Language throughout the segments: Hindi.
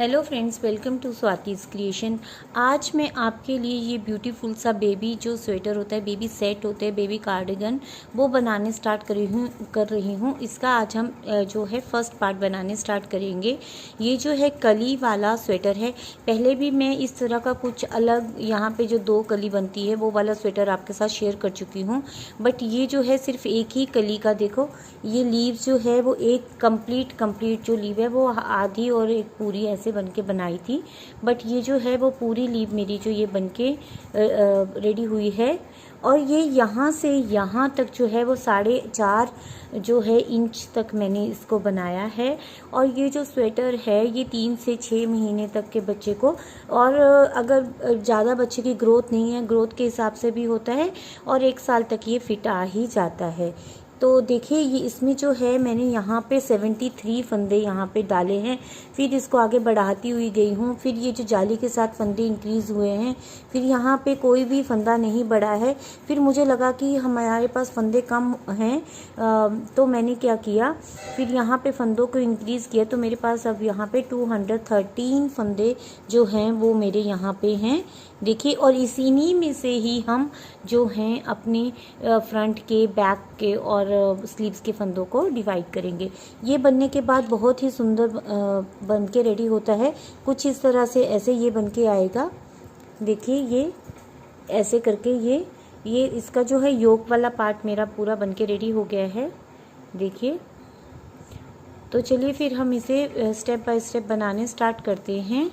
Hello friends, welcome to Swati's creation. आज मैं आपके लिए ये ब्यूटीफुल सा बेबी जो स्वेटर होता है, बेबी सेट होते हैं, बेबी कार्डिगन, वो बनाने स्टार्ट कर रही हूँ। इसका आज हम जो है फर्स्ट पार्ट बनाने स्टार्ट करेंगे। ये जो है कली वाला स्वेटर है। पहले भी मैं इस तरह का कुछ अलग यहाँ पे जो 2 कली बनती है वो वाला स्वेटर आपके साथ शेयर कर चुकी हूँ, बट ये जो है सिर्फ एक ही कली का। देखो ये लीव जो है वो एक कंप्लीट जो लीव है वो आधी और एक पूरी ऐसे बन के बनाई थी, बट ये जो है वो पूरी लीव मेरी जो ये बन के रेडी हुई है। और ये यहाँ से यहाँ तक जो है वो 4.5 जो है इंच तक मैंने इसको बनाया है। और ये जो स्वेटर है ये 3 से 6 महीने तक के बच्चे को, और अगर ज़्यादा बच्चे की ग्रोथ नहीं है, ग्रोथ के हिसाब से भी होता है, और 1 साल तक ये फिट आ ही जाता है। तो देखिए ये इसमें जो है मैंने यहाँ पे 73 फंदे यहाँ पे डाले हैं, फिर इसको आगे बढ़ाती हुई गई हूँ। फिर ये जो जाली के साथ फंदे इंक्रीज़ हुए हैं, फिर यहाँ पे कोई भी फंदा नहीं बढ़ा है। फिर मुझे लगा कि हमारे पास फंदे कम हैं, तो मैंने क्या किया, फिर यहाँ पे फंदों को इंक्रीज़ किया, तो मेरे पास अब यहाँ पे 213 फंदे जो हैं वो मेरे यहाँ पे हैं। देखिए, और इसी में से ही हम जो हैं अपने फ्रंट के, बैक के और स्लीव्स के फंदों को डिवाइड करेंगे। ये बनने के बाद बहुत ही सुंदर बन के रेडी होता है। कुछ इस तरह से ऐसे ये बन के आएगा। देखिए ये ऐसे करके ये इसका जो है योक वाला पार्ट मेरा पूरा बन के रेडी हो गया है। देखिए, तो चलिए फिर हम इसे स्टेप बाय स्टेप बनाने स्टार्ट करते हैं।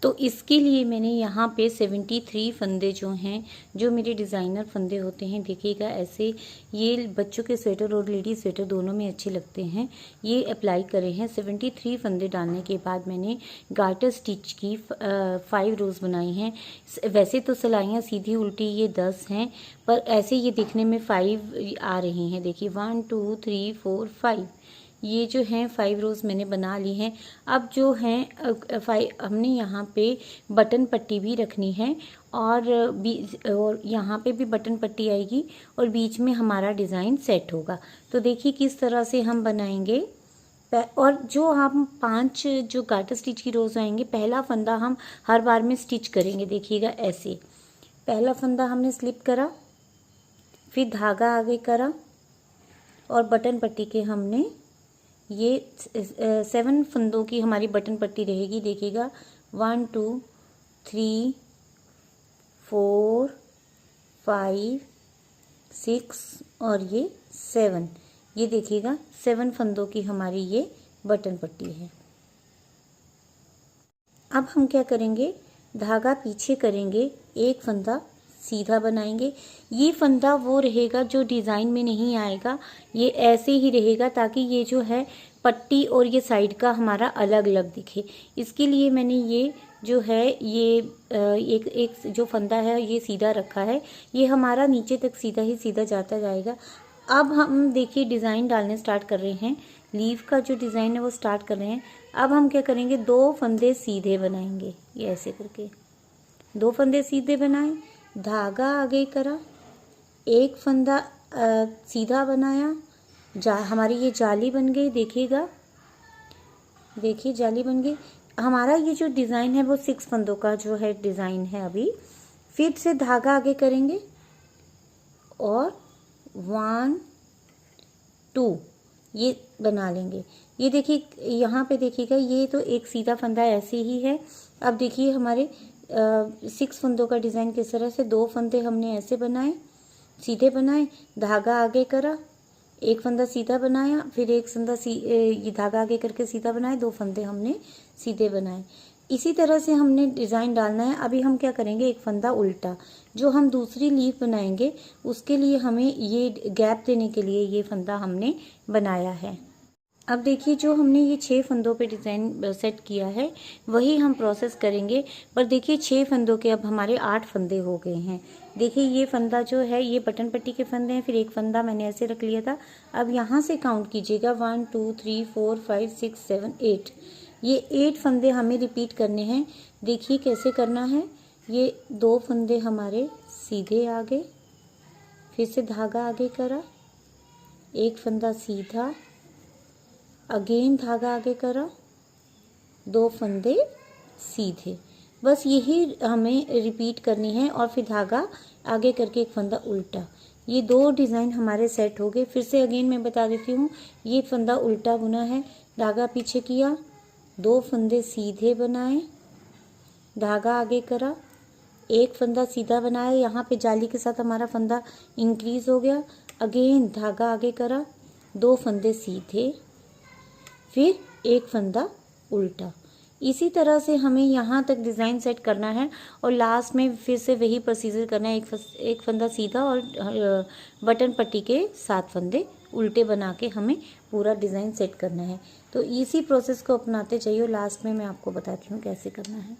तो इसके लिए मैंने यहाँ पे 73 फंदे जो हैं, जो मेरे डिज़ाइनर फंदे होते हैं, देखिएगा ऐसे, ये बच्चों के स्वेटर और लेडी स्वेटर दोनों में अच्छे लगते हैं, ये अप्लाई करे हैं। 73 फंदे डालने के बाद मैंने गार्टर स्टिच की 5 रोज़ बनाई हैं। वैसे तो सिलाइयाँ सीधी उल्टी ये 10 हैं, पर ऐसे ये दिखने में 5 आ रही हैं। देखिए 1 2 3 4 5, ये जो हैं 5 रोज़ मैंने बना ली हैं। अब जो हैं 5 हमने यहाँ पे बटन पट्टी भी रखनी है, और यहाँ पे भी बटन पट्टी आएगी, और बीच में हमारा डिज़ाइन सेट होगा। तो देखिए किस तरह से हम बनाएंगे। और जो हम 5 जो गार्टर स्टिच की रोज़ आएंगे, पहला फंदा हम हर बार में स्टिच करेंगे। देखिएगा ऐसे, पहला फंदा हमने स्लिप करा, फिर धागा आगे करा, और बटन पट्टी के हमने ये 7 फंदों की हमारी बटन पट्टी रहेगी। देखिएगा 1 2 3 4 5 6 और ये 7, ये देखिएगा 7 फंदों की हमारी ये बटन पट्टी है। अब हम क्या करेंगे, धागा पीछे करेंगे, एक फंदा सीधा बनाएंगे। ये फंदा वो रहेगा जो डिज़ाइन में नहीं आएगा, ये ऐसे ही रहेगा, ताकि ये जो है पट्टी और ये साइड का हमारा अलग अलग दिखे। इसके लिए मैंने ये जो है ये एक जो फंदा है ये सीधा रखा है, ये हमारा नीचे तक सीधा ही सीधा जाता जाएगा। अब हम देखिए डिज़ाइन डालने स्टार्ट कर रहे हैं, लीव का जो डिज़ाइन है वो स्टार्ट कर रहे हैं। अब हम क्या करेंगे, 2 फंदे सीधे बनाएंगे, ये ऐसे करके 2 फंदे सीधे बनाए, धागा आगे करा, एक फंदा सीधा बनाया, हमारी ये जाली बन गई। देखिएगा, देखिए जाली बन गई। हमारा ये जो डिज़ाइन है वो 6 फंदों का जो है डिज़ाइन है। अभी फिर से धागा आगे करेंगे, और 1 2 ये बना लेंगे। ये देखिए यहाँ पे देखिएगा, ये तो एक सीधा फंदा ऐसे ही है। अब देखिए हमारे 6 फंदों का डिज़ाइन किस तरह से, 2 फंदे हमने ऐसे बनाए, सीधे बनाए, धागा आगे करा, एक फंदा सीधा बनाया, फिर एक फंदा ये धागा आगे करके सीधा बनाए, 2 फंदे हमने सीधे बनाए। इसी तरह से हमने डिज़ाइन डालना है। अभी हम क्या करेंगे, एक फंदा उल्टा, जो हम दूसरी लीफ बनाएंगे उसके लिए हमें ये गैप देने के लिए ये फंदा हमने बनाया है। अब देखिए जो हमने ये 6 फंदों पे डिज़ाइन सेट किया है वही हम प्रोसेस करेंगे, पर देखिए 6 फंदों के अब हमारे 8 फंदे हो गए हैं। देखिए ये फंदा जो है ये बटन पट्टी के फंदे हैं, फिर एक फंदा मैंने ऐसे रख लिया था। अब यहाँ से काउंट कीजिएगा, 1 2 3 4 5 6 7 8, ये 8 फंदे हमें रिपीट करने हैं। देखिए कैसे करना है, ये 2 फंदे हमारे सीधे आगे, फिर से धागा आगे करा, एक फंदा सीधा, अगेन धागा आगे करा, 2 फंदे सीधे, बस यही हमें रिपीट करनी है। और फिर धागा आगे करके एक फंदा उल्टा। ये 2 डिज़ाइन हमारे सेट हो गए। फिर से अगेन मैं बता देती हूँ, ये फंदा उल्टा बुना है, धागा पीछे किया, 2 फंदे सीधे बनाए, धागा आगे करा, एक फंदा सीधा बनाया, यहाँ पे जाली के साथ हमारा फंदा इंक्रीज हो गया, अगेन धागा आगे करा, 2 फंदे सीधे, फिर एक फंदा उल्टा। इसी तरह से हमें यहाँ तक डिज़ाइन सेट करना है और लास्ट में फिर से वही प्रोसीजर करना है। एक फंदा सीधा और बटन पट्टी के 7 फंदे उल्टे बना के हमें पूरा डिज़ाइन सेट करना है। तो इसी प्रोसेस को अपनाते जाइए। लास्ट में मैं आपको बताती हूँ कैसे करना है।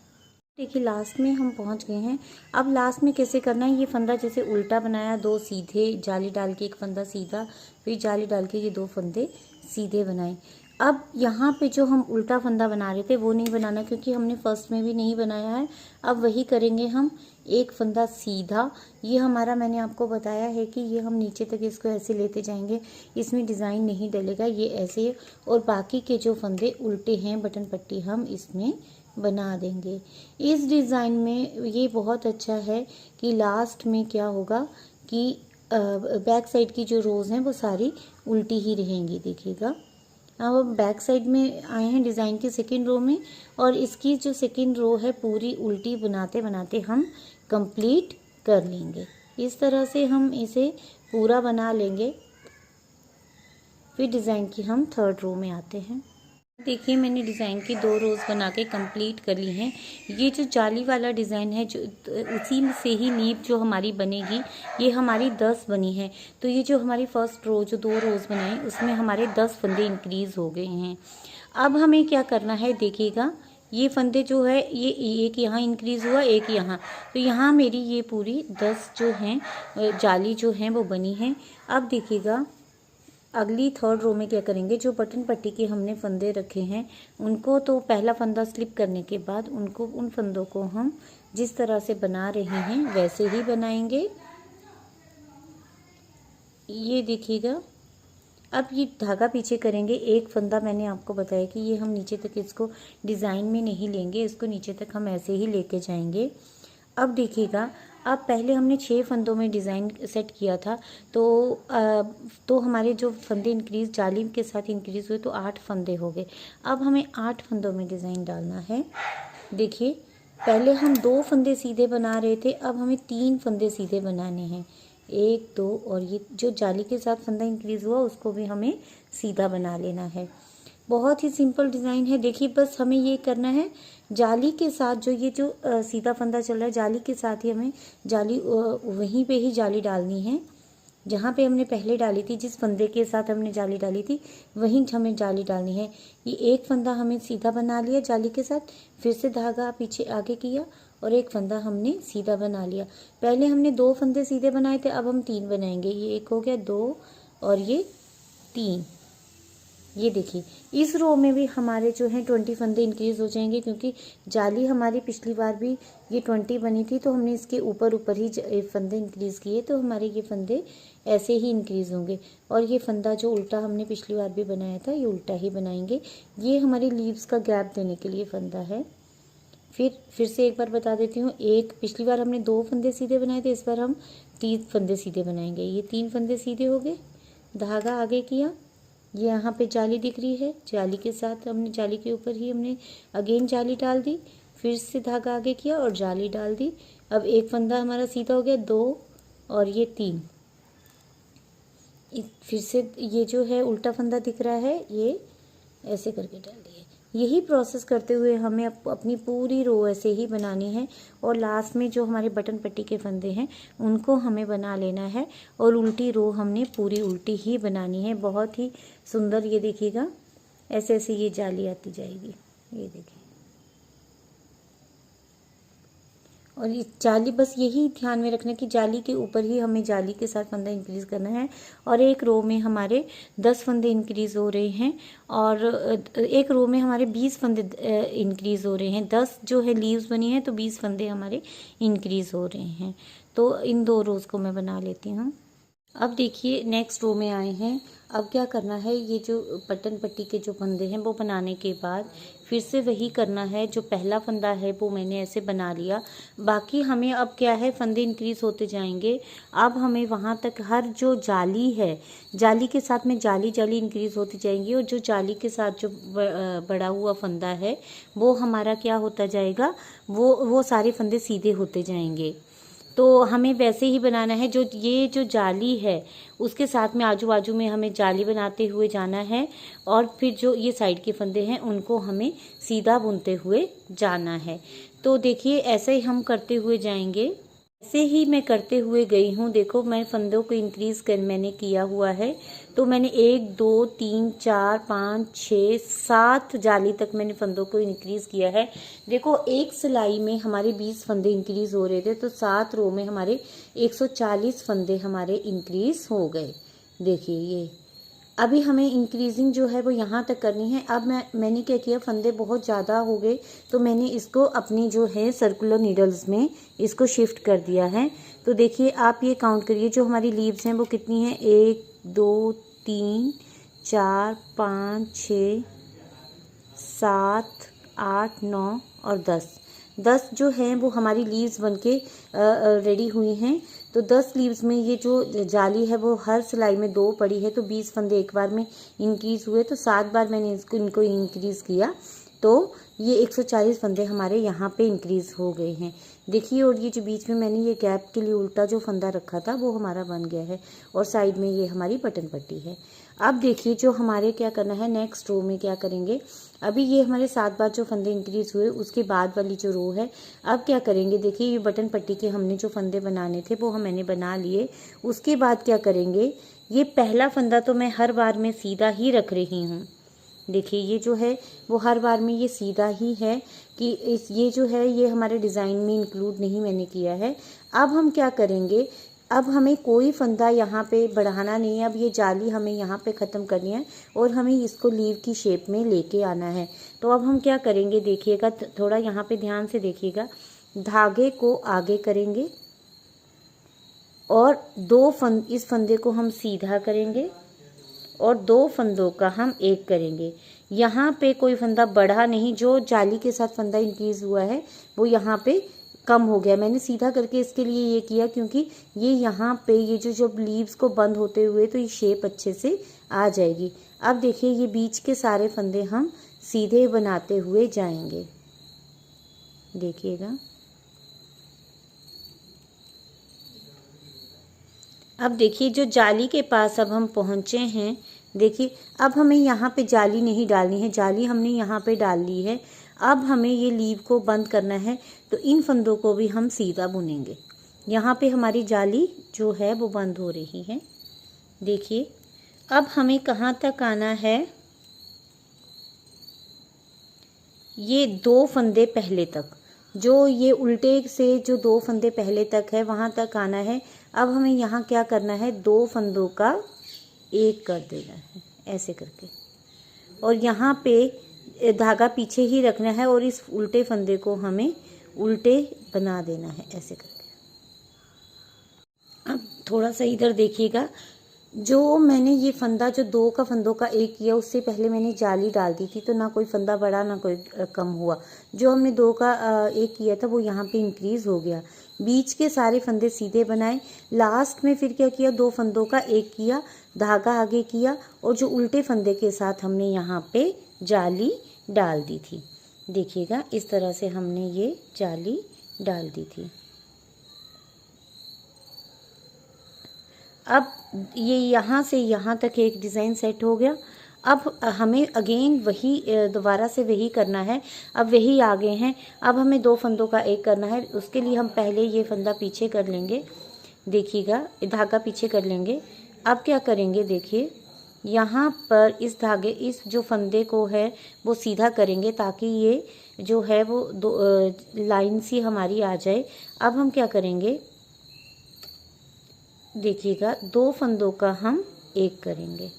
देखिए लास्ट में हम पहुंच गए हैं। अब लास्ट में कैसे करना है, ये फंदा जैसे उल्टा बनाया, 2 सीधे जाली डाल के एक फंदा सीधा, फिर जाली डाल के ये 2 फंदे सीधे बनाए। अब यहाँ पे जो हम उल्टा फंदा बना रहे थे वो नहीं बनाना, क्योंकि हमने फर्स्ट में भी नहीं बनाया है। अब वही करेंगे हम, एक फंदा सीधा, ये हमारा मैंने आपको बताया है कि ये हम नीचे तक इसको ऐसे लेते जाएंगे, इसमें डिज़ाइन नहीं डलेगा, ये ऐसे। और बाकी के जो फंदे उल्टे हैं बटन पट्टी हम इसमें बना देंगे। इस डिज़ाइन में ये बहुत अच्छा है कि लास्ट में क्या होगा कि बैक साइड की जो रोज़ हैं वो सारी उल्टी ही रहेंगी। देखिएगा, अब हम बैक साइड में आए हैं डिज़ाइन की सेकंड रो में, और इसकी जो सेकंड रो है पूरी उल्टी बनाते बनाते हम कंप्लीट कर लेंगे। इस तरह से हम इसे पूरा बना लेंगे। फिर डिज़ाइन की हम थर्ड रो में आते हैं। देखिए मैंने डिज़ाइन की 2 रोज़ बना के कंप्लीट कर ली हैं। ये जो जाली वाला डिज़ाइन है, जो उसी में से ही नीब जो हमारी बनेगी, ये हमारी 10 बनी है। तो ये जो हमारी फर्स्ट रो जो 2 रोज़ बनाई उसमें हमारे 10 फंदे इंक्रीज़ हो गए हैं। अब हमें क्या करना है, देखिएगा ये फंदे जो है ये एक यहाँ इंक्रीज़ हुआ, एक यहाँ, तो यहाँ मेरी ये पूरी 10 जो हैं जाली जो हैं वो बनी हैं। अब देखिएगा अगली थर्ड रो में क्या करेंगे, जो बटन पट्टी के हमने फंदे रखे हैं उनको, तो पहला फंदा स्लिप करने के बाद उनको, उन फंदों को हम जिस तरह से बना रहे हैं वैसे ही बनाएंगे। ये देखिएगा, अब ये धागा पीछे करेंगे, एक फंदा मैंने आपको बताया कि ये हम नीचे तक इसको डिज़ाइन में नहीं लेंगे, इसको नीचे तक हम ऐसे ही लेके जाएंगे। अब देखिएगा, अब पहले हमने 6 फंदों में डिज़ाइन सेट किया था, तो हमारे जो फंदे इंक्रीज़ जाली के साथ इंक्रीज़ हुए तो 8 फंदे हो गए। अब हमें 8 फंदों में डिज़ाइन डालना है। देखिए पहले हम 2 फंदे सीधे बना रहे थे, अब हमें 3 फंदे सीधे बनाने हैं, 1 2, और ये जो जाली के साथ फंदा इंक्रीज़ हुआ उसको भी हमें सीधा बना लेना है। बहुत ही सिंपल डिज़ाइन है। देखिए बस हमें ये करना है, जाली के साथ जो ये जो सीधा फंदा चल रहा है जाली के साथ ही हमें जाली वहीं पे ही जाली डालनी है जहाँ पे हमने पहले डाली थी, जिस फंदे के साथ हमने जाली डाली थी वहीं हमें जाली डालनी है। ये एक फंदा हमें सीधा बना लिया जाली के साथ, फिर से धागा पीछे आगे किया और एक फंदा हमने सीधा बना लिया। पहले हमने 2 फंदे सीधे बनाए थे, अब हम 3 बनाएंगे। ये एक हो गया, 2 और ये 3। ये देखिए इस रो में भी हमारे जो हैं 20 फंदे इंक्रीज़ हो जाएंगे, क्योंकि जाली हमारी पिछली बार भी ये 20 बनी थी, तो हमने इसके ऊपर ऊपर ही फंदे इंक्रीज़ किए, तो हमारे ये फंदे ऐसे ही इंक्रीज़ होंगे। और ये फंदा जो उल्टा हमने पिछली बार भी बनाया था ये उल्टा ही बनाएंगे। ये हमारी लीव्स का गैप देने के लिए फंदा है। फिर से एक बार बता देती हूँ, एक पिछली बार हमने 2 फंदे सीधे बनाए थे, इस बार हम 3 फंदे सीधे बनाएंगे। ये 3 फंदे सीधे हो गए, धागा आगे किया, ये यहाँ पे जाली दिख रही है, जाली के साथ हमने जाली के ऊपर ही हमने अगेन जाली डाल दी, फिर से धागा आगे किया और जाली डाल दी। अब एक फंदा हमारा सीधा हो गया, 2 और ये 3। फिर से ये जो है उल्टा फंदा दिख रहा है, ये ऐसे करके डाल दिए। यही प्रोसेस करते हुए हमें अपनी पूरी रो ऐसे ही बनानी है, और लास्ट में जो हमारे बटन पट्टी के फंदे हैं उनको हमें बना लेना है, और उल्टी रो हमने पूरी उल्टी ही बनानी है। बहुत ही सुंदर, ये देखिएगा ऐसे ऐसे ये जाली आती जाएगी, ये देखिए। और ये जाली, बस यही ध्यान में रखना कि जाली के ऊपर ही हमें जाली के साथ फंदा इंक्रीज़ करना है। और एक रो में हमारे 10 फंदे इंक्रीज़ हो रहे हैं, और एक रो में हमारे 20 फंदे इंक्रीज़ हो रहे हैं। 10 जो है लीव्स बनी है, तो 20 फंदे हमारे इंक्रीज़ हो रहे हैं। तो इन 2 रोज़ को मैं बना लेती हूँ। अब देखिए नेक्स्ट रो में आए हैं। अब क्या करना है, ये जो बटन पट्टी के जो फंदे हैं वो बनाने के बाद फिर से वही करना है। जो पहला फंदा है वो मैंने ऐसे बना लिया। बाकी हमें अब क्या है, फंदे इंक्रीज होते जाएंगे। अब हमें वहाँ तक हर जो जाली है, जाली के साथ में जाली जाली इंक्रीज होती जाएंगी, और जो जाली के साथ जो बड़ा हुआ फंदा है वो हमारा क्या होता जाएगा, वो सारे फंदे सीधे होते जाएंगे। तो हमें वैसे ही बनाना है। जो ये जो जाली है उसके साथ में आजू बाजू में हमें जाली बनाते हुए जाना है, और फिर जो ये साइड के फंदे हैं उनको हमें सीधा बुनते हुए जाना है। तो देखिए ऐसे ही हम करते हुए जाएंगे। ऐसे ही मैं करते हुए गई हूँ। देखो मैं फंदों को इंक्रीज कर मैंने किया हुआ है। तो मैंने 1 2 3 4 5 6 7 जाली तक मैंने फंदों को इंक्रीज किया है। देखो एक सिलाई में हमारे 20 फंदे इंक्रीज हो रहे थे, तो 7 रो में हमारे 140 फंदे हमारे इंक्रीज हो गए। देखिए ये अभी हमें इंक्रीजिंग जो है वो यहाँ तक करनी है। अब मैंने क्या किया, फंदे बहुत ज़्यादा हो गए तो मैंने इसको अपनी जो है सर्कुलर नीडल्स में इसको शिफ्ट कर दिया है। तो देखिए आप ये काउंट करिए, जो हमारी लीव्स हैं वो कितनी हैं, 1 2 3 4 5 6 7 8 9 और 10 जो हैं वो हमारी लीव्स बनके रेडी हुई हैं। तो 10 लीव्स में ये जो जाली है वो हर सिलाई में 2 पड़ी है, तो 20 फंदे एक बार में इंक्रीज हुए। तो 7 बार मैंने इनको इंक्रीज किया, तो ये 140 फंदे हमारे यहाँ पे इंक्रीज हो गए हैं। देखिए, और ये जो बीच में मैंने ये गैप के लिए उल्टा जो फंदा रखा था वो हमारा बन गया है, और साइड में ये हमारी बटन पट्टी है। अब देखिए जो हमारे क्या करना है, नेक्स्ट रो में क्या करेंगे, अभी ये हमारे 7 बार जो फंदे इंक्रीज हुए उसके बाद वाली जो रो है, अब क्या करेंगे, देखिए ये बटन पट्टी के हमने जो फंदे बनाने थे वो मैंने बना लिए। उसके बाद क्या करेंगे, ये पहला फंदा तो मैं हर बार में सीधा ही रख रही हूँ। देखिए ये जो है वो हर बार में ये सीधा ही है, कि ये जो है ये हमारे डिज़ाइन में इंक्लूड नहीं मैंने किया है। अब हम क्या करेंगे, अब हमें कोई फंदा यहाँ पे बढ़ाना नहीं है। अब ये जाली हमें यहाँ पे ख़त्म करनी है और हमें इसको लीव की शेप में लेके आना है। तो अब हम क्या करेंगे, देखिएगा थोड़ा यहाँ पे ध्यान से देखिएगा, धागे को आगे करेंगे और इस फंदे को हम सीधा करेंगे और 2 फंदों का हम एक करेंगे। यहाँ पे कोई फंदा बढ़ा नहीं, जो जाली के साथ फंदा इंक्रीज हुआ है वो यहाँ पे कम हो गया। मैंने सीधा करके इसके लिए ये किया क्योंकि ये यहाँ पे ये जो लीव्स को बंद होते हुए तो ये शेप अच्छे से आ जाएगी। अब देखिए ये बीच के सारे फंदे हम सीधे बनाते हुए जाएंगे, देखिएगा। अब देखिए जो जाली के पास अब हम पहुँचे हैं, देखिए अब हमें यहाँ पे जाली नहीं डालनी है, जाली हमने यहाँ पे डाल ली है। अब हमें ये लीव को बंद करना है, तो इन फंदों को भी हम सीधा बुनेंगे। यहाँ पे हमारी जाली जो है वो बंद हो रही है। देखिए अब हमें कहाँ तक आना है, ये 2 फंदे पहले तक, जो ये उल्टे से जो 2 फंदे पहले तक है वहाँ तक आना है। अब हमें यहाँ क्या करना है, 2 फंदों का एक कर देना है ऐसे करके, और यहाँ पे धागा पीछे ही रखना है और इस उल्टे फंदे को हमें उल्टे बना देना है ऐसे करके। अब थोड़ा सा इधर देखिएगा, जो मैंने ये फंदा जो 2 का फंदों का एक किया उससे पहले मैंने जाली डाल दी थी, तो ना कोई फंदा बढ़ा ना कोई कम हुआ। जो हमने 2 का एक किया था वो यहाँ पे इंक्रीज हो गया। बीच के सारे फंदे सीधे बनाए, लास्ट में फिर क्या किया, 2 फंदों का एक किया, धागा आगे किया, और जो उल्टे फंदे के साथ हमने यहाँ पे जाली डाल दी थी। देखिएगा इस तरह से हमने ये जाली डाल दी थी। अब ये यहाँ से यहाँ तक एक डिज़ाइन सेट हो गया। अब हमें अगेन वही दोबारा से वही करना है। अब वही आगे हैं, अब हमें 2 फंदों का एक करना है। उसके लिए हम पहले ये फंदा पीछे कर लेंगे, देखिएगा धागा पीछे कर लेंगे। अब क्या करेंगे, देखिए यहाँ पर इस धागे इस जो फंदे को है वो सीधा करेंगे ताकि ये जो है वो लाइन सी हमारी आ जाए। अब हम क्या करेंगे, देखिएगा 2 फंदों का हम एक करेंगे,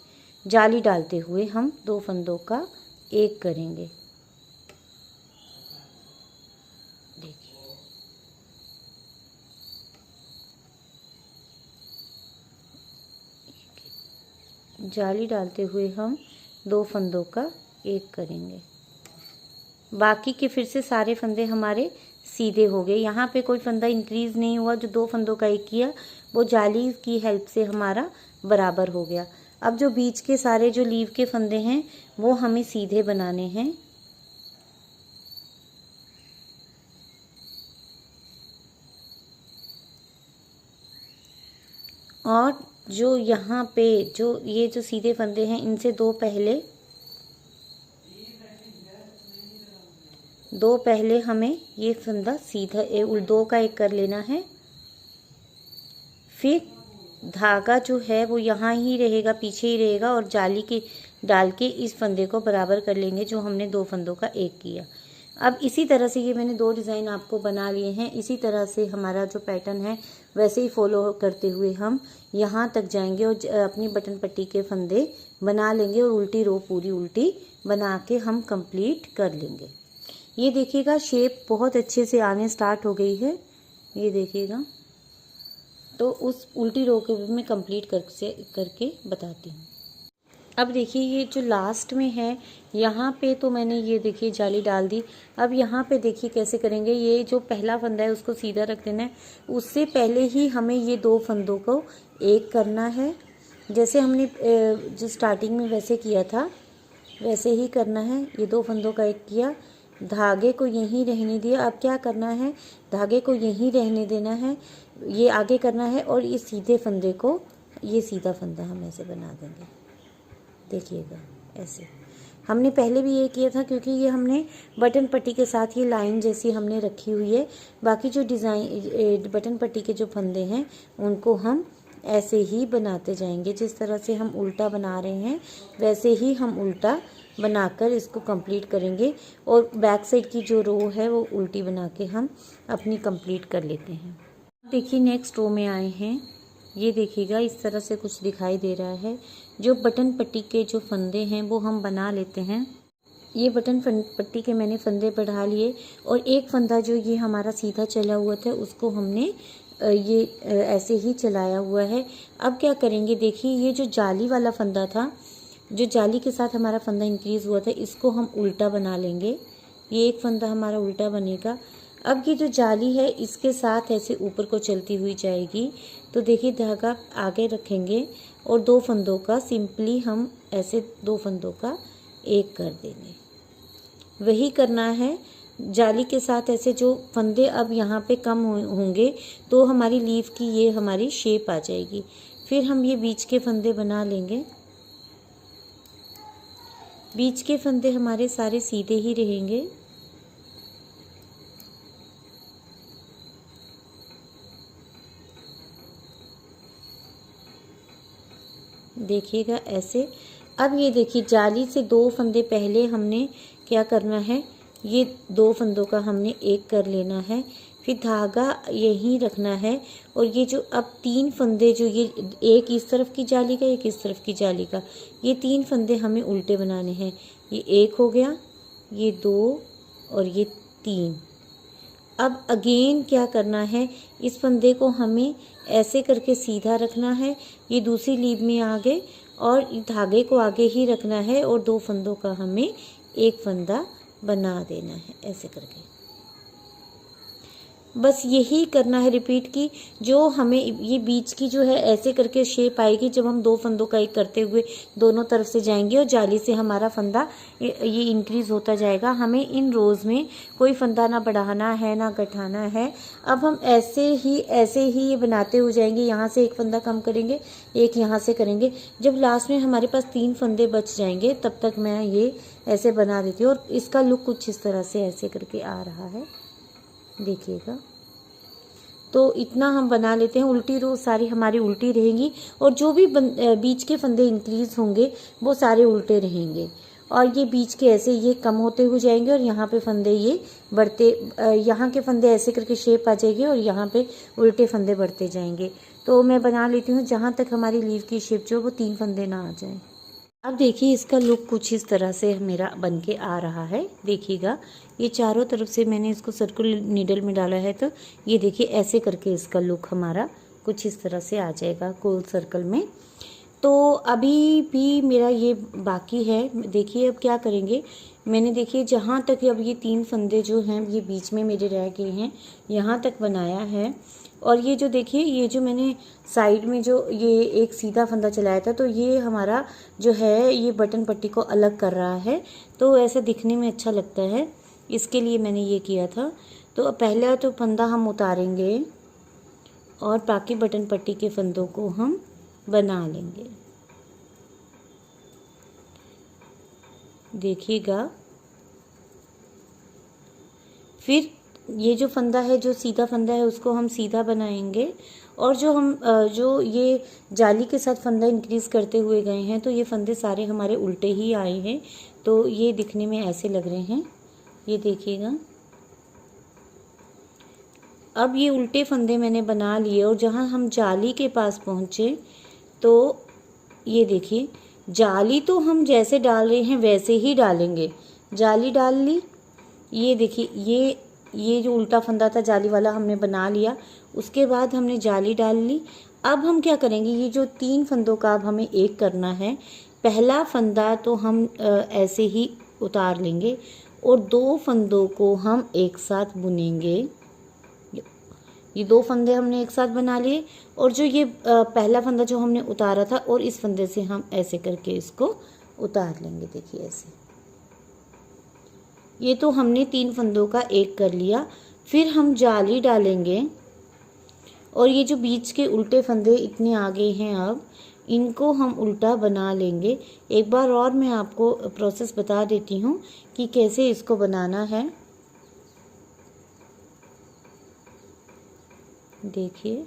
जाली डालते हुए हम 2 फंदों का एक करेंगे। देखिए जाली डालते हुए हम 2 फंदों का एक करेंगे। बाकी के फिर से सारे फंदे हमारे सीधे हो गए। यहाँ पे कोई फंदा इंक्रीज नहीं हुआ, जो 2 फंदों का एक किया वो जाली की हेल्प से हमारा बराबर हो गया। अब जो बीच के सारे जो लीव के फंदे हैं वो हमें सीधे बनाने हैं। और जो यहाँ पे जो ये जो सीधे फंदे हैं इनसे दो पहले हमें ये फंदा सीधा 2 का एक कर लेना है। फिर धागा जो है वो यहाँ ही रहेगा, पीछे ही रहेगा, और जाली के डाल के इस फंदे को बराबर कर लेंगे जो हमने 2 फंदों का एक किया। अब इसी तरह से ये मैंने 2 डिज़ाइन आपको बना लिए हैं। इसी तरह से हमारा जो पैटर्न है वैसे ही फॉलो करते हुए हम यहाँ तक जाएंगे और अपनी बटन पट्टी के फंदे बना लेंगे और उल्टी रो पूरी उल्टी बना के हम कंप्लीट कर लेंगे। ये देखिएगा शेप बहुत अच्छे से आने स्टार्ट हो गई है, ये देखिएगा। तो उस उल्टी रो के भी मैं कंप्लीट करके बताती हूँ। अब देखिए ये जो लास्ट में है यहाँ पे तो मैंने ये देखिए जाली डाल दी। अब यहाँ पे देखिए कैसे करेंगे। ये जो पहला फंदा है उसको सीधा रख देना है। उससे पहले ही हमें ये 2 फंदों को एक करना है। जैसे हमने जो स्टार्टिंग में वैसे किया था वैसे ही करना है। ये 2 फंदों का एक किया, धागे को यहीं रहने दिया। अब क्या करना है, धागे को यहीं रहने देना है, ये आगे करना है और इस सीधे फंदे को, ये सीधा फंदा हम ऐसे बना देंगे। देखिएगा ऐसे हमने पहले भी ये किया था क्योंकि ये हमने बटन पट्टी के साथ ये लाइन जैसी हमने रखी हुई है। बाकी जो डिज़ाइन बटन पट्टी के जो फंदे हैं उनको हम ऐसे ही बनाते जाएंगे। जिस तरह से हम उल्टा बना रहे हैं वैसे ही हम उल्टा बनाकर इसको कंप्लीट करेंगे और बैक साइड की जो रो है वो उल्टी बना के हम अपनी कंप्लीट कर लेते हैं। देखिए नेक्स्ट रो में आए हैं। ये देखिएगा इस तरह से कुछ दिखाई दे रहा है। जो बटन पट्टी के जो फंदे हैं वो हम बना लेते हैं। ये बटन पट्टी के मैंने फंदे बढ़ा लिए और एक फंदा जो ये हमारा सीधा चला हुआ था उसको हमने ये ऐसे ही चलाया हुआ है। अब क्या करेंगे, देखिए ये जो जाली वाला फंदा था, जो जाली के साथ हमारा फंदा इंक्रीज हुआ था, इसको हम उल्टा बना लेंगे। ये एक फंदा हमारा उल्टा बनेगा। अब ये जो जाली है इसके साथ ऐसे ऊपर को चलती हुई जाएगी। तो देखिए धागा आगे रखेंगे और 2 फंदों का सिंपली हम ऐसे 2 फंदों का एक कर देंगे। वही करना है जाली के साथ। ऐसे जो फंदे अब यहाँ पे कम होंगे तो हमारी लीफ की ये हमारी शेप आ जाएगी। फिर हम ये बीच के फंदे बना लेंगे। बीच के फंदे हमारे सारे सीधे ही रहेंगे। देखिएगा ऐसे। अब ये देखिए जाली से 2 फंदे पहले हमने क्या करना है, ये 2 फंदों का हमने एक कर लेना है। फिर धागा यहीं रखना है और ये जो अब 3 फंदे जो ये एक इस तरफ की जाली का एक इस तरफ की जाली का, ये 3 फंदे हमें उल्टे बनाने हैं। ये 1 हो गया, ये 2 और ये 3। अब अगेन क्या करना है, इस फंदे को हमें ऐसे करके सीधा रखना है। ये दूसरी लीव में आ गए और धागे को आगे ही रखना है और 2 फंदों का हमें एक फंदा बना देना है ऐसे करके। बस यही करना है रिपीट की। जो हमें ये बीच की जो है ऐसे करके शेप आएगी जब हम 2 फंदों का एक करते हुए दोनों तरफ से जाएंगे और जाली से हमारा फंदा ये इंक्रीज होता जाएगा। हमें इन रोज़ में कोई फंदा ना बढ़ाना है ना घटाना है। अब हम ऐसे ही ये बनाते हुए जाएंगे। यहाँ से एक फंदा कम करेंगे, एक यहाँ से करेंगे। जब लास्ट में हमारे पास 3 फंदे बच जाएंगे तब तक मैं ये ऐसे बना देती हूँ और इसका लुक कुछ इस तरह से ऐसे करके आ रहा है, देखिएगा। तो इतना हम बना लेते हैं। उल्टी रो सारी हमारी उल्टी रहेंगी और जो भी बीच के फंदे इंक्रीज होंगे वो सारे उल्टे रहेंगे और ये बीच के ऐसे ये कम होते हुए जाएंगे और यहाँ पे फंदे ये बढ़ते, यहाँ के फंदे ऐसे करके शेप आ जाएगी और यहाँ पे उल्टे फंदे बढ़ते जाएंगे। तो मैं बना लेती हूँ जहाँ तक हमारी लीव की शेप जो वो 3 फंदे ना आ जाए। अब देखिए इसका लुक कुछ इस तरह से मेरा बन के आ रहा है। देखिएगा ये चारों तरफ से मैंने इसको सर्कुल नीडल में डाला है तो ये देखिए ऐसे करके इसका लुक हमारा कुछ इस तरह से आ जाएगा गोल सर्कल में। तो अभी भी मेरा ये बाकी है। देखिए अब क्या करेंगे, मैंने देखिए जहाँ तक अब ये 3 फंदे जो हैं ये बीच में मेरे रह गए हैं, यहाँ तक बनाया है। और ये जो देखिए, ये जो मैंने साइड में जो ये एक सीधा फंदा चलाया था, तो ये हमारा जो है ये बटन पट्टी को अलग कर रहा है, तो ऐसा दिखने में अच्छा लगता है, इसके लिए मैंने ये किया था। तो पहला तो फंदा हम उतारेंगे और बाकी बटन पट्टी के फंदों को हम बना लेंगे। देखिएगा, फिर ये जो फंदा है, जो सीधा फंदा है, उसको हम सीधा बनाएंगे। और जो ये जाली के साथ फंदा इंक्रीज़ करते हुए गए हैं, तो ये फंदे सारे हमारे उल्टे ही आए हैं, तो ये दिखने में ऐसे लग रहे हैं, ये देखिएगा। अब ये उल्टे फंदे मैंने बना लिए और जहाँ हम जाली के पास पहुँचे, तो ये देखिए, जाली तो हम जैसे डाल रहे हैं वैसे ही डालेंगे। जाली डाल ली, ये देखिए, ये जो उल्टा फंदा था जाली वाला हमने बना लिया, उसके बाद हमने जाली डाल ली। अब हम क्या करेंगे, ये जो 3 फंदों का अब हमें एक करना है। पहला फंदा तो हम ऐसे ही उतार लेंगे और 2 फंदों को हम एक साथ बुनेंगे। ये 2 फंदे हमने एक साथ बना लिए और जो ये पहला फंदा जो हमने उतारा था, और इस फंदे से हम ऐसे करके इसको उतार लेंगे। देखिए ऐसे, ये तो हमने 3 फंदों का एक कर लिया। फिर हम जाली डालेंगे और ये जो बीच के उल्टे फंदे इतने आगे हैं, अब इनको हम उल्टा बना लेंगे। एक बार और मैं आपको प्रोसेस बता देती हूँ कि कैसे इसको बनाना है। देखिए,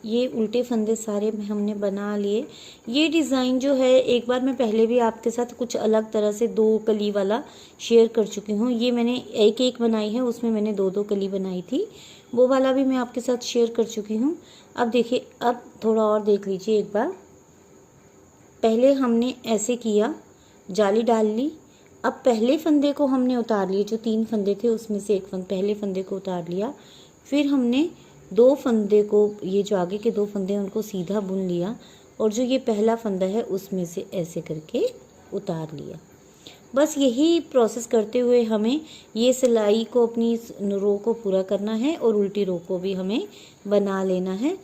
ये उल्टे फंदे सारे हमने बना लिए। ये डिज़ाइन जो है, एक बार मैं पहले भी आपके साथ कुछ अलग तरह से 2 कली वाला शेयर कर चुकी हूँ। ये मैंने एक बनाई है, उसमें मैंने 2 कली बनाई थी, वो वाला भी मैं आपके साथ शेयर कर चुकी हूँ। अब देखिए, अब थोड़ा और देख लीजिए एक बार। पहले हमने ऐसे किया, जाली डाल ली। अब पहले फंदे को हमने उतार लिए, जो 3 फंदे थे उसमें से एक पहले फंदे को उतार लिया। फिर हमने 2 फंदे को, ये जो आगे के 2 फंदे हैं उनको सीधा बुन लिया और जो ये पहला फंदा है उसमें से ऐसे करके उतार लिया। बस यही प्रोसेस करते हुए हमें ये सिलाई को, अपनी रो को पूरा करना है और उल्टी रो को भी हमें बना लेना है।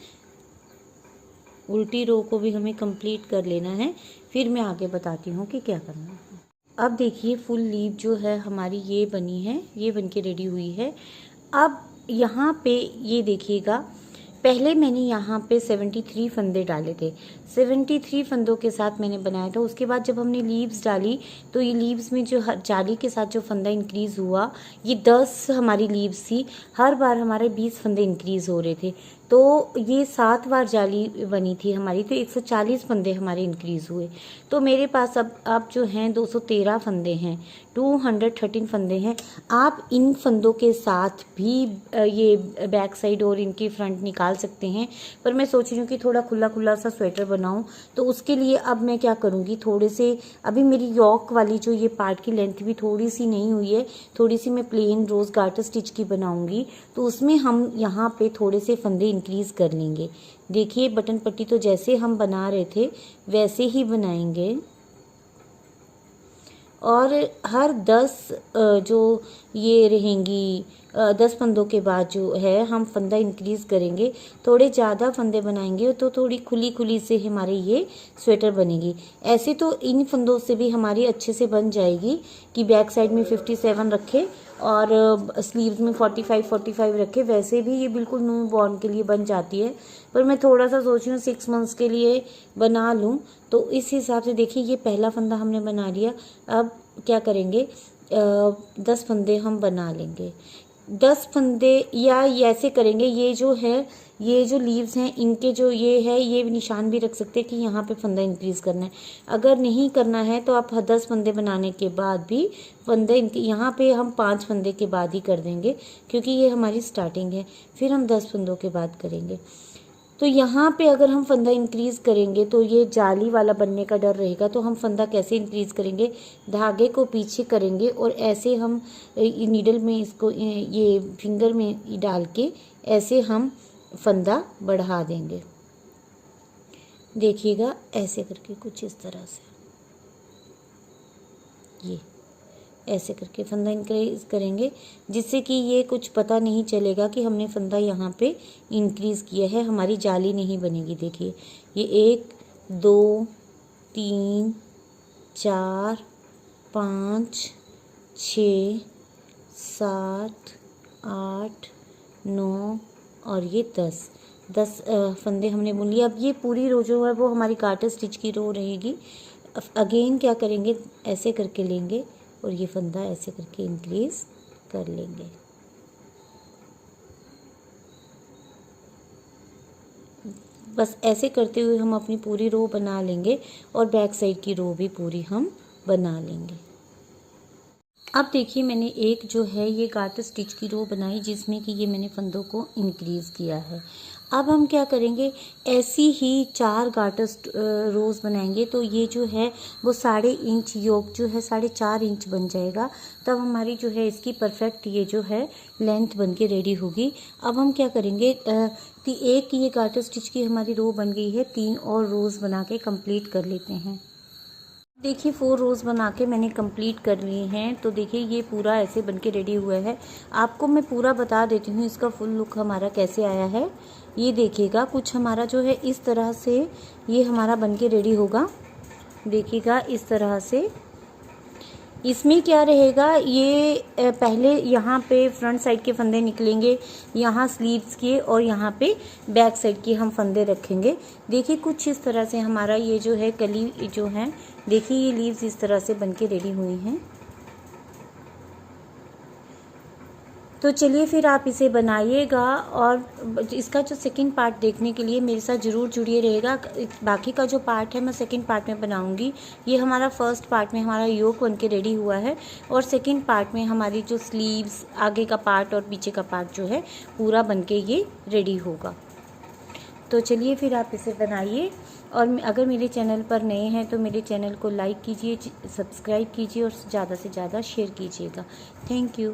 उल्टी रो को भी हमें कंप्लीट कर लेना है। फिर मैं आगे बताती हूँ कि क्या करना है। अब देखिए, फुल लीव जो है हमारी ये बनी है, ये बन के रेडी हुई है। अब यहाँ पे ये देखिएगा, पहले मैंने यहाँ पे 73 फंदे डाले थे, 73 फंदों के साथ मैंने बनाया था। उसके बाद जब हमने लीव्स डाली, तो ये लीव्स में जो जाली के साथ जो फंदा इंक्रीज़ हुआ, ये 10 हमारी लीव्स थी, हर बार हमारे 20 फंदे इंक्रीज़ हो रहे थे, तो ये 7 बार जाली बनी थी हमारी, तो 140 फंदे हमारे इंक्रीज़ हुए। तो मेरे पास अब जो हैं 213 फंदे हैं, 213 फंदे हैं। आप इन फंदों के साथ भी ये बैक साइड और इनकी फ्रंट निकाल सकते हैं, पर मैं सोच रही हूँ कि थोड़ा खुला खुला सा स्वेटर बनाऊँ, तो उसके लिए अब मैं क्या करूँगी, थोड़े से, अभी मेरी यॉक वाली जो ये पार्ट की लेंथ भी थोड़ी सी नहीं हुई है, थोड़ी सी मैं प्लेन रोज़ गार्टर स्टिच की बनाऊँगी, तो उसमें हम यहाँ पे थोड़े से फंदे इंक्रीज़ कर लेंगे। देखिए, बटन पट्टी तो जैसे हम बना रहे थे वैसे ही बनाएंगे और हर 10 जो ये रहेंगी 10 फंदों के बाद जो है हम फंदा इंक्रीज़ करेंगे, थोड़े ज़्यादा फंदे बनाएंगे तो थोड़ी खुली खुली से हमारी ये स्वेटर बनेगी। ऐसे तो इन फंदों से भी हमारी अच्छे से बन जाएगी कि बैक साइड में 57 रखे और स्लीव्स में 45 रखे, वैसे भी ये बिल्कुल न्यू बॉर्न के लिए बन जाती है, पर मैं थोड़ा सा सोच रही हूँ 6 मंथ्स के लिए बना लूँ, तो इस हिसाब से देखिए ये पहला फंदा हमने बना लिया। अब क्या करेंगे, 10 फंदे हम बना लेंगे, 10 फंदे या ऐसे करेंगे, ये जो है, ये जो लीव्स हैं इनके जो ये है, ये निशान भी रख सकते हैं कि यहाँ पे फंदा इंक्रीज़ करना है। अगर नहीं करना है तो आप 10 फंदे बनाने के बाद भी फंदे यहाँ पे हम 5 फंदे के बाद ही कर देंगे, क्योंकि ये हमारी स्टार्टिंग है, फिर हम 10 फंदों के बाद करेंगे। तो यहाँ पे अगर हम फंदा इंक्रीज़ करेंगे तो ये जाली वाला बनने का डर रहेगा, तो हम फंदा कैसे इंक्रीज़ करेंगे, धागे को पीछे करेंगे और ऐसे हम नीडल में इसको, ये फिंगर में डाल के ऐसे हम फंदा बढ़ा देंगे। देखिएगा ऐसे करके कुछ इस तरह से, ये ऐसे करके फंदा इंक्रीज़ करेंगे, जिससे कि ये कुछ पता नहीं चलेगा कि हमने फंदा यहाँ पे इंक्रीज़ किया है, हमारी जाली नहीं बनेगी। देखिए ये 1 2 3 4 5 6 7 8 9 और ये 10 फंदे हमने बुन लिए। अब ये पूरी रो जो है वो हमारी गार्टर स्टिच की रो रहेगी। अगेन क्या करेंगे, ऐसे करके लेंगे और ये फंदा ऐसे करके इंक्रीज़ कर लेंगे। बस ऐसे करते हुए हम अपनी पूरी रो बना लेंगे और बैक साइड की रो भी पूरी हम बना लेंगे। अब देखिए मैंने एक जो है ये गार्टर स्टिच की रो बनाई, जिसमें कि ये मैंने फंदों को इंक्रीज़ किया है। अब हम क्या करेंगे, ऐसी ही 4 गार्टर रोज़ बनाएंगे, तो ये जो है वो 1.5 इंच योक जो है 4.5 इंच बन जाएगा। तब हमारी जो है इसकी परफेक्ट ये जो है लेंथ बन के रेडी होगी। अब हम क्या करेंगे, एक ये गार्टर स्टिच की हमारी रो बन गई है, 3 और रोज़ बना के कंप्लीट कर लेते हैं। देखिए 4 रोज़ बना के मैंने कंप्लीट कर लिए हैं। तो देखिए ये पूरा ऐसे बन के रेडी हुआ है। आपको मैं पूरा बता देती हूँ इसका फुल लुक हमारा कैसे आया है। ये देखिएगा कुछ हमारा जो है इस तरह से ये हमारा बन के रेडी होगा। देखिएगा इस तरह से। इसमें क्या रहेगा, ये पहले यहाँ पे फ्रंट साइड के फंदे निकलेंगे, यहाँ स्लीव्स के, और यहाँ पे बैक साइड के हम फंदे रखेंगे। देखिए कुछ इस तरह से हमारा ये जो है कली जो है, देखिए ये लीव्स इस तरह से बनके रेडी हुई हैं। तो चलिए फिर आप इसे बनाइएगा, और इसका जो सेकंड पार्ट देखने के लिए मेरे साथ ज़रूर जुड़िए रहेगा। बाकी का जो पार्ट है मैं सेकंड पार्ट में बनाऊंगी। ये हमारा फर्स्ट पार्ट में हमारा योक बन के रेडी हुआ है, और सेकंड पार्ट में हमारी जो स्लीव्स, आगे का पार्ट और पीछे का पार्ट जो है पूरा बन के ये रेडी होगा। तो चलिए फिर आप इसे बनाइए, और अगर मेरे चैनल पर नए हैं तो मेरे चैनल को लाइक कीजिए, सब्सक्राइब कीजिए और ज़्यादा से ज़्यादा शेयर कीजिएगा। Thank you.